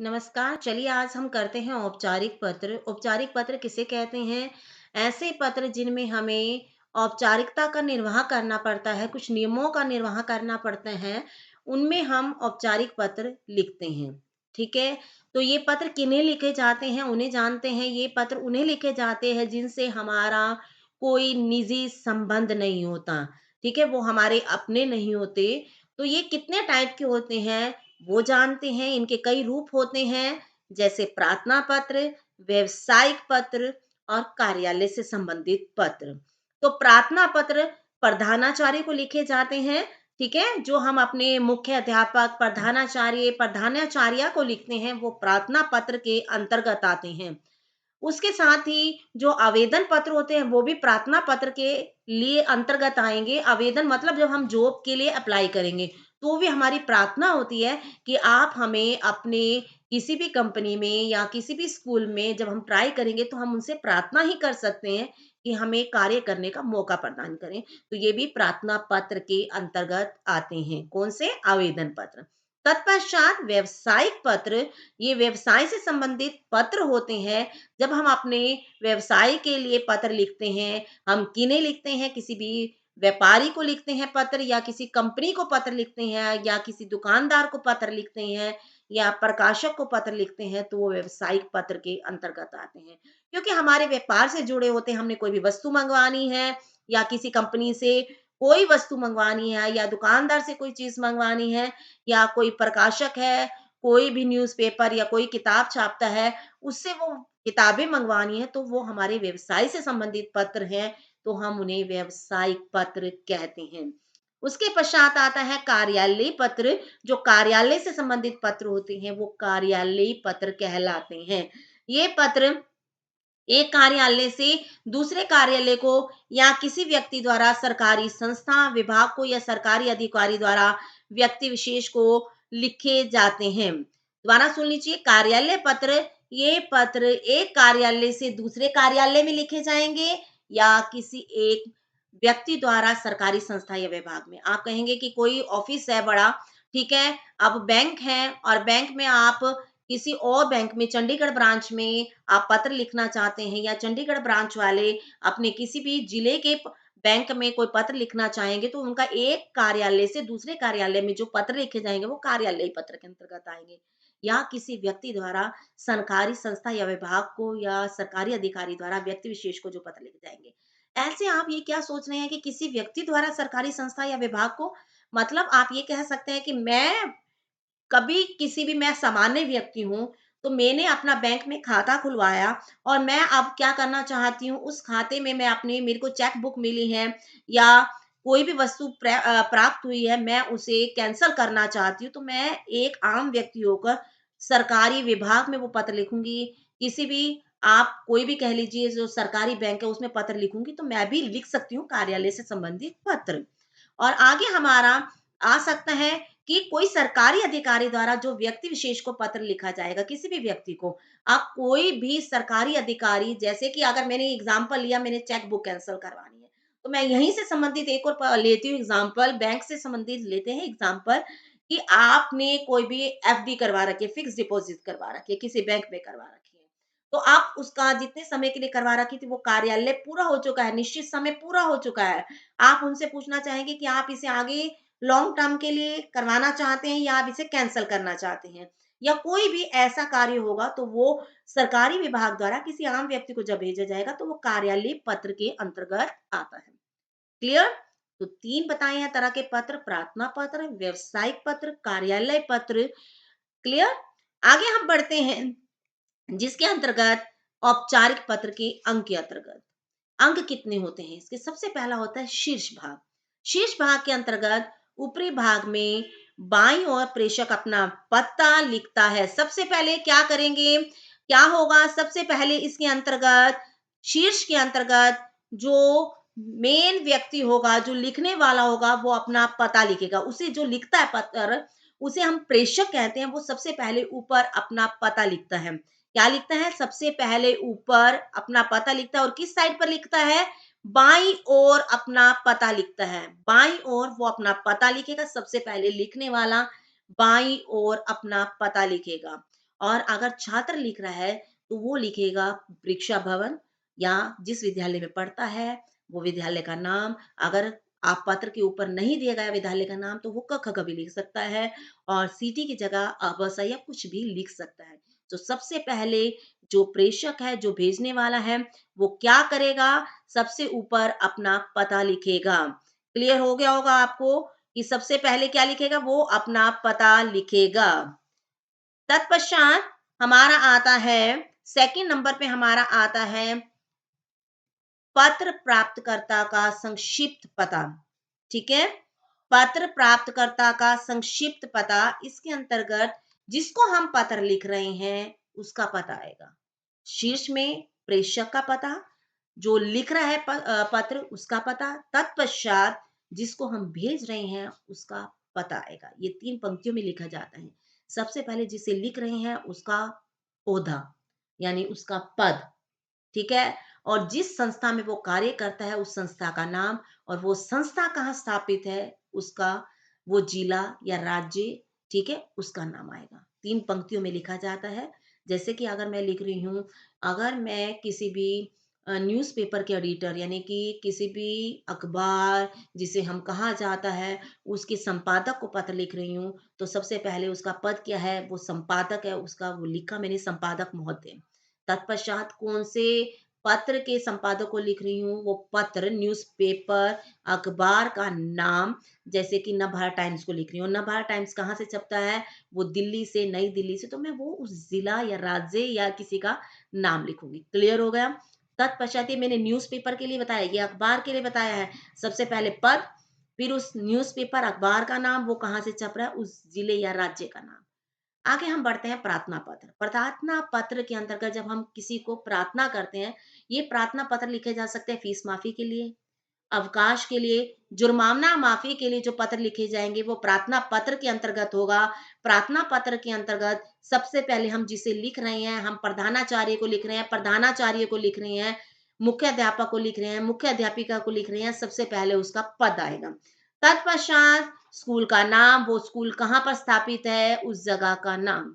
नमस्कार। चलिए आज हम करते हैं औपचारिक पत्र। औपचारिक पत्र किसे कहते हैं? ऐसे पत्र जिनमें हमें औपचारिकता का निर्वाह करना पड़ता है, कुछ नियमों का निर्वाह करना पड़ता है, उनमें हम औपचारिक पत्र लिखते हैं। ठीक है? तो ये पत्र किन्हें लिखे जाते हैं, उन्हें जानते हैं। ये पत्र उन्हें लिखे जाते हैं जिनसे हमारा कोई निजी संबंध नहीं होता। ठीक है? वो हमारे अपने नहीं होते। तो ये कितने टाइप के होते हैं वो जानते हैं। इनके कई रूप होते हैं, जैसे प्रार्थना पत्र, व्यवसायिक पत्र और कार्यालय से संबंधित पत्र। तो प्रार्थना पत्र प्रधानाचार्य को लिखे जाते हैं, ठीक है? जो हम अपने मुख्य अध्यापक, प्रधानाचार्य, प्रधानाचार्या को लिखते हैं, वो प्रार्थना पत्र के अंतर्गत आते हैं। उसके साथ ही जो आवेदन पत्र होते हैं, वो भी प्रार्थना पत्र के लिए अंतर्गत आएँगे। आवेदन मतलब जब हम जॉब के लिए अप्लाई करेंगे, तो भी हमारी प्रार्थना होती है कि आप हमें अपने किसी भी कंपनी में या किसी भी स्कूल में जब हम ट्राई करेंगे, तो हम उनसे प्रार्थना ही कर सकते हैं कि हमें कार्य करने का मौका प्रदान करें। तो ये भी प्रार्थना पत्र के अंतर्गत आते हैं। कौन से? आवेदन पत्र। तत्पश्चात व्यावसायिक पत्र, ये व्यवसाय से संबंधित पत्र होते हैं। जब हम अपने व्यवसाय के लिए पत्र लिखते हैं, हम किन्हें लिखते हैं? किसी भी व्यापारी को लिखते हैं पत्र, या किसी कंपनी को पत्र लिखते हैं, या किसी दुकानदार को पत्र लिखते हैं, या प्रकाशक को पत्र लिखते हैं, तो वो व्यावसायिक पत्र के अंतर्गत आते हैं। क्योंकि हमारे व्यापार से जुड़े होते हैं, हमने कोई भी वस्तु मंगवानी है या किसी कंपनी से कोई वस्तु मंगवानी है या दुकानदार से कोई चीज़ मंगवानी है, या कोई प्रकाशक है, कोई भी न्यूज़पेपर या कोई किताब छापता है, उससे वो किताबें मंगवानी है, तो वो हमारे व्यवसाय से संबंधित पत्र हैं, तो हम उन्हें व्यावसायिक पत्र कहते हैं। उसके पश्चात आता है कार्यालयीय पत्र। जो कार्यालय से संबंधित पत्र होते हैं, वो कार्यालयीय पत्र कहलाते हैं। ये पत्र एक कार्यालय से दूसरे कार्यालय को या किसी व्यक्ति द्वारा सरकारी संस्था, विभाग को या सरकारी अधिकारी द्वारा व्यक्ति विशेष को लिखे जाते हैं। दोबारा सुन लीजिए, कार्यालय पत्र, ये पत्र एक कार्यालय से दूसरे कार्यालय में लिखे जाएंगे या किसी एक व्यक्ति द्वारा सरकारी संस्था या विभाग में। आप कहेंगे कि कोई ऑफिस है बड़ा, ठीक है? अब बैंक है और बैंक में आप किसी और बैंक में, चंडीगढ़ ब्रांच में आप पत्र लिखना चाहते हैं, या चंडीगढ़ ब्रांच वाले अपने किसी भी जिले के बैंक में कोई पत्र लिखना चाहेंगे, तो उनका एक कार्यालय से दूसरे कार्यालय में जो पत्र लिखे जाएंगे, वो कार्यालयीय पत्र के अंतर्गत आएंगे। या किसी व्यक्ति द्वारा सरकारी संस्था या विभाग को या सरकारी अधिकारी द्वारा व्यक्ति विशेष को जो पत्र लिखे जाएंगे। ऐसे आप ये क्या सोच रहे हैं कि किसी व्यक्ति द्वारा सरकारी संस्था या विभाग को, मतलब आप ये कह सकते हैं कि मैं सामान्य व्यक्ति हूँ, तो मैंने अपना बैंक में खाता खुलवाया और मैं अब क्या करना चाहती हूँ, उस खाते में मैं अपनी, मेरे को चेक बुक मिली है या कोई भी वस्तु प्राप्त हुई है, मैं उसे कैंसल करना चाहती हूँ, तो मैं एक आम व्यक्ति होकर सरकारी विभाग में वो पत्र लिखूँगी। किसी भी, आप कोई भी कह लीजिए जो सरकारी बैंक है, उसमें पत्र लिखूँगी, तो मैं भी लिख सकती हूँ कार्यालय से संबंधित पत्र। और आगे हमारा आ सकता है कि कोई सरकारी अधिकारी द्वारा जो व्यक्ति विशेष को पत्र लिखा जाएगा, किसी भी व्यक्ति को। अब कोई भी सरकारी अधिकारी, जैसे कि अगर मैंने एग्जांपल लिया, मैंने चेक बुक कैंसल करवानी है, तो मैं यहीं से संबंधित एक और लेती हूँ एग्जांपल, बैंक से संबंधित लेते हैं एग्जांपल, कि आपने कोई भी एफडी करवा रखी है, फिक्स डिपॉजिट करवा रखी है, किसी बैंक में करवा रखी है, तो आप उसका जितने समय के लिए करवा रखी थी, वो कार्यालय पूरा हो चुका है, निश्चित समय पूरा हो चुका है। आप उनसे पूछना चाहेंगे कि आप इसे आगे लॉन्ग टर्म के लिए करवाना चाहते हैं या आप इसे कैंसल करना चाहते हैं, या कोई भी ऐसा कार्य होगा, तो वो सरकारी विभाग द्वारा किसी आम व्यक्ति को जब भेजा जाएगा, तो वो कार्यालय पत्र के अंतर्गत आता है। क्लियर? तो 3 बताए हैं तरह के पत्र: प्रार्थना पत्र, व्यावसायिक पत्र, कार्यालय पत्र। क्लियर? आगे हम बढ़ते हैं, जिसके अंतर्गत औपचारिक पत्र के अंक के अंतर्गत। अंक कितने होते हैं इसके? सबसे पहला होता है शीर्ष भाग। शीर्ष भाग के अंतर्गत ऊपरी भाग में बाईं ओर प्रेषक अपना पता लिखता है। सबसे पहले क्या करेंगे, क्या होगा? सबसे पहले इसके अंतर्गत, शीर्ष के अंतर्गत, जो मेन व्यक्ति होगा, जो लिखने वाला होगा, वो अपना पता लिखेगा। उसे जो लिखता है पत्र, उसे हम प्रेषक कहते हैं। वो सबसे पहले ऊपर अपना पता लिखता है। क्या लिखता है? सबसे पहले ऊपर अपना पता लिखता है। और किस साइड पर लिखता है? बाईं ओर अपना पता लिखता है। बाईं ओर वो अपना पता लिखेगा। सबसे पहले लिखने वाला बाईं ओर अपना पता लिखेगा। और अगर छात्र लिख रहा है तो वो लिखेगा परीक्षा भवन या जिस विद्यालय में पढ़ता है वो विद्यालय का नाम। अगर आप पत्र के ऊपर नहीं दिया गया विद्यालय का नाम तो वो क ख ग भी लिख सकता है और सिटी की जगह अ, ब, स या कुछ भी लिख सकता है। तो सबसे पहले जो प्रेषक है, जो भेजने वाला है, वो क्या करेगा? सबसे ऊपर अपना पता लिखेगा। क्लियर हो गया होगा आपको कि सबसे पहले क्या लिखेगा? वो अपना पता लिखेगा। तत्पश्चात हमारा आता है, सेकंड नंबर पे हमारा आता है पत्र प्राप्तकर्ता का संक्षिप्त पता। ठीक है? पत्र प्राप्तकर्ता का संक्षिप्त पता, इसके अंतर्गत जिसको हम पत्र लिख रहे हैं उसका पता आएगा। शीर्ष में प्रेषक का पता, जो लिख रहा है पत्र उसका पता, तत्पश्चात जिसको हम भेज रहे हैं उसका पता आएगा। ये 3 पंक्तियों में लिखा जाता है। सबसे पहले जिसे लिख रहे हैं उसका ओहदा, यानी उसका पद, ठीक है? और जिस संस्था में वो कार्य करता है उस संस्था का नाम, और वो संस्था कहाँ स्थापित है उसका, वो जिला या राज्य, ठीक है, उसका नाम आएगा। 3 पंक्तियों में लिखा जाता है। जैसे कि अगर मैं लिख रही हूँ, अगर मैं किसी भी न्यूज़पेपर के एडिटर, यानी कि किसी भी अखबार जिसे हम कहा जाता है उसके संपादक को पत्र लिख रही हूँ, तो सबसे पहले उसका पद क्या है, वो संपादक है उसका, वो लिखा मैंने संपादक महोदय। तत्पश्चात कौन से पत्र के संपादक को लिख रही हूँ, वो पत्र, न्यूज़पेपर, अखबार का नाम, जैसे कि नवभारत टाइम्स को लिख रही हूँ। नवभारत टाइम्स कहाँ से छपता है? वो दिल्ली से, नई दिल्ली से, तो मैं वो उस जिला या राज्य या किसी का नाम लिखूंगी। क्लियर हो गया? तत्पश्चात ये मैंने न्यूज़पेपर के लिए बताया, ये अखबार के लिए बताया है। सबसे पहले पद, फिर उस न्यूज़पेपर अखबार का नाम, वो कहाँ से छप रहा है, उस जिले या राज्य का नाम। आगे हम बढ़ते हैं प्रार्थना पत्र। प्रार्थना पत्र के अंतर्गत जब हम किसी को प्रार्थना करते हैं, ये प्रार्थना पत्र लिखे जा सकते हैं फीस माफी के लिए, अवकाश के लिए, जुर्माना माफी के लिए जो पत्र लिखे जाएंगे वो प्रार्थना पत्र के अंतर्गत होगा। प्रार्थना पत्र के अंतर्गत सबसे पहले हम जिसे लिख रहे हैं, हम प्रधानाचार्य को लिख रहे हैं, प्रधानाचार्य को लिख रहे हैं, मुख्य अध्यापक को लिख रहे हैं, मुख्य अध्यापिका को लिख रहे हैं, सबसे पहले उसका पद आएगा। तत्पश्चात स्कूल का नाम, वो स्कूल कहाँ पर स्थापित है, उस जगह का नाम।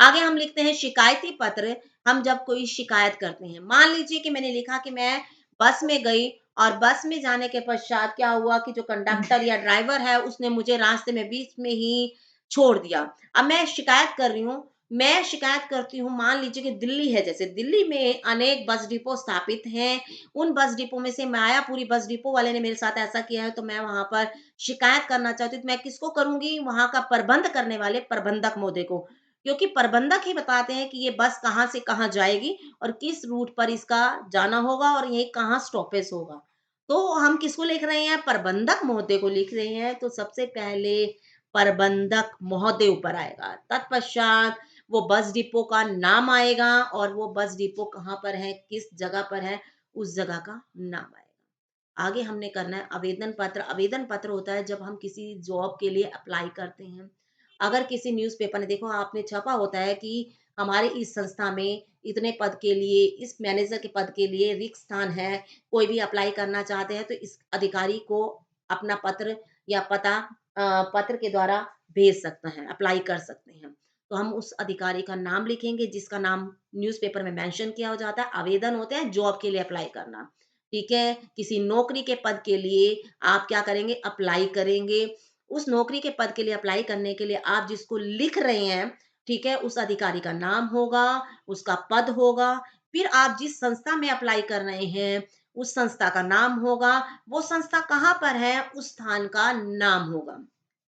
आगे हम लिखते हैं शिकायती पत्र। हम जब कोई शिकायत करते हैं, मान लीजिए कि मैंने लिखा कि मैं बस में गई और बस में जाने के पश्चात क्या हुआ कि जो कंडक्टर या ड्राइवर है उसने मुझे रास्ते में बीच में ही छोड़ दिया। अब मैं शिकायत कर रही हूँ, मैं शिकायत करती हूँ, मान लीजिए कि दिल्ली है, जैसे दिल्ली में अनेक बस डिपो स्थापित हैं, उन बस डिपो में से मायापुरी बस डिपो वाले ने मेरे साथ ऐसा किया है तो मैं वहां पर शिकायत करना चाहती हूँ, तो मैं किसको करूंगी, वहां का प्रबंध करने वाले प्रबंधक महोदय को, क्योंकि प्रबंधक ही बताते हैं कि ये बस कहाँ से कहाँ जाएगी और किस रूट पर इसका जाना होगा और ये कहाँ स्टॉपेज होगा। तो हम किसको लिख रहे हैं, प्रबंधक महोदय को लिख रहे हैं, तो सबसे पहले प्रबंधक महोदय ऊपर आएगा। तत्पश्चात वो बस डिपो का नाम आएगा और वो बस डिपो कहाँ पर है, किस जगह पर है, उस जगह का नाम आएगा। आगे हमने करना है आवेदन पत्र। आवेदन पत्र होता है जब हम किसी जॉब के लिए अप्लाई करते हैं। अगर किसी न्यूज़पेपर ने, देखो आपने छपा होता है कि हमारे इस संस्था में इतने पद के लिए, इस मैनेजर के पद के लिए रिक्त स्थान है, कोई भी अप्लाई करना चाहते हैं तो इस अधिकारी को अपना पत्र या पता पत्र के द्वारा भेज सकते हैं, अप्लाई कर सकते हैं। तो हम उस अधिकारी का नाम लिखेंगे जिसका नाम न्यूज़पेपर में मेंशन किया हो जाता है। आवेदन होते हैं जॉब के लिए अप्लाई करना, ठीक है? किसी नौकरी के पद के लिए आप क्या करेंगे, अप्लाई करेंगे। उस नौकरी के पद के लिए अप्लाई करने के लिए आप जिसको लिख रहे हैं, ठीक है, उस अधिकारी का नाम होगा, उसका पद होगा, फिर आप जिस संस्था में अप्लाई कर रहे हैं उस संस्था का नाम होगा, वो संस्था कहाँ पर है उस स्थान का नाम होगा।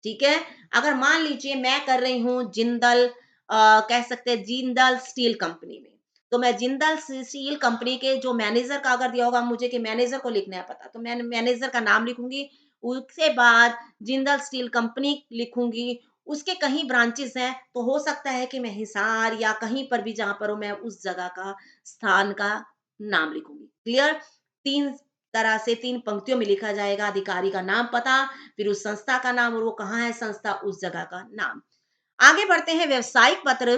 ठीक है? अगर मान लीजिए मैं कर रही हूँ जिंदल, कह सकते हैं जिंदल स्टील कंपनी में, तो मैं जिंदल स्टील कंपनी के जो मैनेजर का अगर दिया होगा मुझे कि मैनेजर को लिखना है पता, तो मैं मैनेजर का नाम लिखूंगी। उसके बाद जिंदल स्टील कंपनी लिखूंगी। उसके कहीं ब्रांचेस हैं तो हो सकता है कि मैं हिसार या कहीं पर भी जहां पर हूं मैं उस जगह का, स्थान का नाम लिखूंगी। क्लियर? 3 तरह से 3 पंक्तियों में लिखा जाएगा, अधिकारी का नाम, पता, फिर उस संस्था का नाम और वो कहाँ है संस्था, उस जगह का नाम। आगे बढ़ते हैं व्यवसायिक पत्र।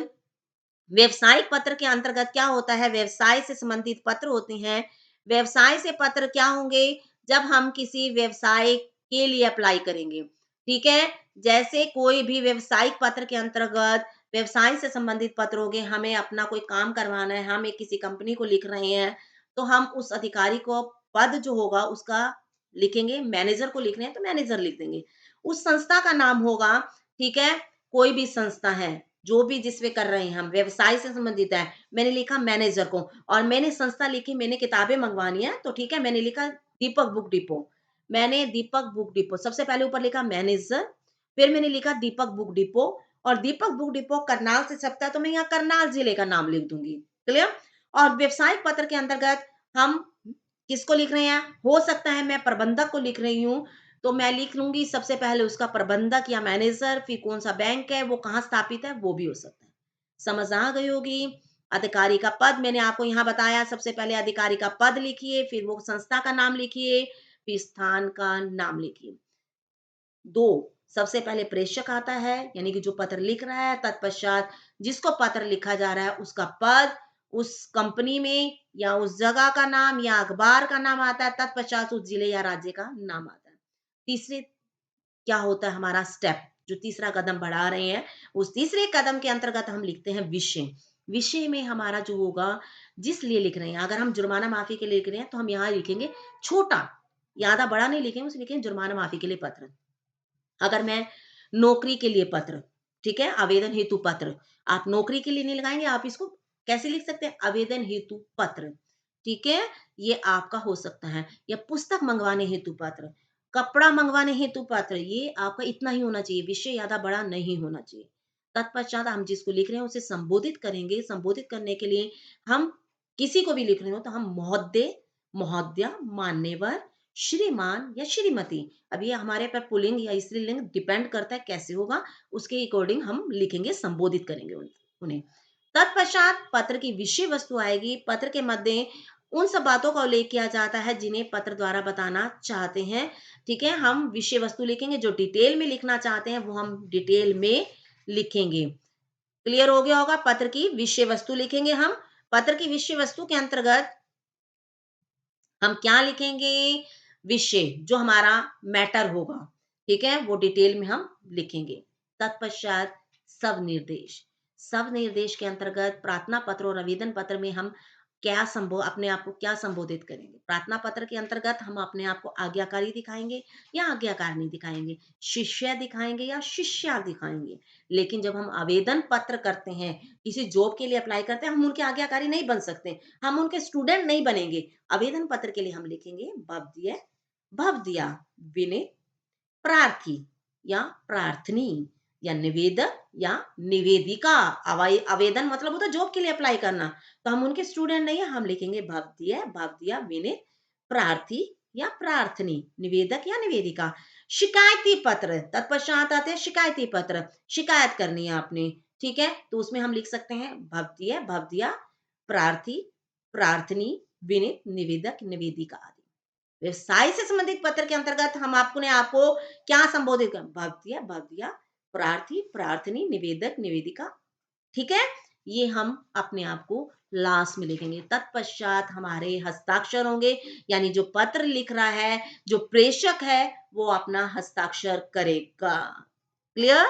व्यवसायिक पत्र के अंतर्गत क्या होता है, व्यवसाय से संबंधित पत्र होते हैं। व्यवसाय से पत्र क्या होंगे, जब हम किसी व्यवसाय के लिए अप्लाई करेंगे, ठीक है? जैसे कोई भी व्यवसायिक पत्र के अंतर्गत व्यवसाय से संबंधित पत्र हो गए, हमें अपना कोई काम करवाना है, हम एक किसी कंपनी को लिख रहे हैं, तो हम उस अधिकारी को पद जो होगा उसका लिखेंगे, मैनेजर को लिख रहे हैं तो मैनेजर लिख देंगे। उस संस्था का नाम होगा, ठीक है, कोई भी संस्था है, जो भी जिसमें कर रहे हैं हम, व्यवसाय से संबंधित है, मैंने लिखा मैनेजर को, और मैंने संस्था लिखी, मैंने किताबें मंगवानी है, तो ठीक है, मैंने लिखा दीपक बुक डिपो। मैंने दीपक बुक डिपो सबसे पहले ऊपर लिखा मैनेजर, फिर मैंने लिखा दीपक बुक डिपो, और दीपक बुक डिपो करनाल से छपता है तो मैं यहाँ करनाल जिले का नाम लिख दूंगी। क्लियर? और व्यवसायिक पत्र के अंतर्गत हम किसको लिख रहे हैं? हो सकता है मैं प्रबंधक को लिख रही हूँ, तो मैं लिख लूंगी सबसे पहले उसका प्रबंधक या मैनेजर, फिर कौन सा बैंक है, वो कहाँ स्थापित है, वो भी हो सकता है। समझ आ गई होगी। अधिकारी का पद मैंने आपको यहाँ बताया, सबसे पहले अधिकारी का पद लिखिए, फिर वो संस्था का नाम लिखिए, फिर स्थान का नाम लिखिए। 2, सबसे पहले प्रेषक आता है, यानी कि जो पत्र लिख रहा है, तत्पश्चात जिसको पत्र लिखा जा रहा है उसका पद, उस कंपनी में या उस जगह का नाम या अखबार का नाम आता है, तत्पश्चात उस जिले या राज्य का नाम आता है। तीसरे क्या होता है हमारा स्टेप, जो तीसरा कदम बढ़ा रहे हैं, उस तीसरे कदम के अंतर्गत हम लिखते हैं विषय। विषय में हमारा जो होगा, जिस लिए लिख रहे हैं, अगर हम जुर्माना माफी के लिए लिख रहे हैं तो हम यहाँ लिखेंगे छोटा, ज्यादा बड़ा नहीं लिखेंगे, उसे लिखेंगे जुर्माना माफी के लिए पत्र। अगर मैं नौकरी के लिए पत्र, ठीक है, आवेदन हेतु पत्र, आप नौकरी के लिए नहीं लगाएंगे, आप इसको कैसे लिख सकते हैं, आवेदन हेतु पत्र, ठीक है, ये आपका हो सकता है। या पुस्तक मंगवाने हेतु पत्र, कपड़ा मंगवाने हेतु पत्र, ये आपका इतना ही होना चाहिए, विषय ज्यादा बड़ा नहीं होना चाहिए। तत्पश्चात हम जिसको लिख रहे हैं उसे संबोधित करेंगे, संबोधित करने के लिए हम किसी को भी लिख रहे हो तो हम महोदय, महोदया, मान्यवर, श्रीमान या श्रीमती, अब ये हमारे पर पुल्लिंग या स्त्रीलिंग डिपेंड करता है कैसे होगा, उसके अकॉर्डिंग हम लिखेंगे, संबोधित करेंगे उन्हें। तत्पश्चात पत्र की विषय वस्तु आएगी, पत्र के मध्य उन सब बातों का उल्लेख किया जाता है जिन्हें पत्र द्वारा बताना चाहते हैं, ठीक है, हम विषय वस्तु लिखेंगे, जो डिटेल में लिखना चाहते हैं वो हम डिटेल में लिखेंगे। क्लियर हो गया होगा? पत्र की विषय वस्तु लिखेंगे हम। पत्र की विषय वस्तु के अंतर्गत हम क्या लिखेंगे, विषय जो हमारा मैटर होगा, ठीक है, वो डिटेल में हम लिखेंगे। तत्पश्चात सब निर्देश, सब निर्देश के अंतर्गत प्रार्थना पत्र और आवेदन पत्र में हम क्या अपने आप को क्या संबोधित करेंगे। प्रार्थना पत्र के अंतर्गत हम अपने आप को आज्ञाकारी दिखाएंगे या आज्ञाकारिणी दिखाएंगे, शिष्य दिखाएंगे या शिष्या दिखाएंगे। लेकिन जब हम आवेदन पत्र करते हैं, किसी जॉब के लिए अप्लाई करते हैं, हम उनके आज्ञाकारी नहीं बन सकते, हम उनके स्टूडेंट नहीं बनेंगे। आवेदन पत्र के लिए हम लिखेंगे भवदीय, भवदीया, विनय, प्रार्थी या प्रार्थनी, या निवेदक या निवेदिका। आवेदन मतलब होता है जॉब के लिए अप्लाई करना, तो हम उनके स्टूडेंट नहीं है, हम लिखेंगे भवदीय, भवदीया, विनय, प्रार्थी या प्रार्थनी, निवेदक या निवेदिका। शिकायती पत्र, तत्पश्चात आते हैं शिकायती पत्र, शिकायत करनी है आपने, ठीक है, तो उसमें हम लिख सकते हैं भवदीय, भवदीया, प्रार्थी, प्रार्थनी, विनित, निवेदक, निवेदिका आदि। व्यवसाय से संबंधित पत्र के अंतर्गत हम आपको क्या संबोधित कर, भवदीय, भवदीया, प्रार्थी, प्रार्थनी, निवेदक, निवेदिका, ठीक है, ये हम अपने आप को लास्ट में लिखेंगे। तत्पश्चात हमारे हस्ताक्षर होंगे, यानी जो पत्र लिख रहा है, जो प्रेषक है, वो अपना हस्ताक्षर करेगा। क्लियर?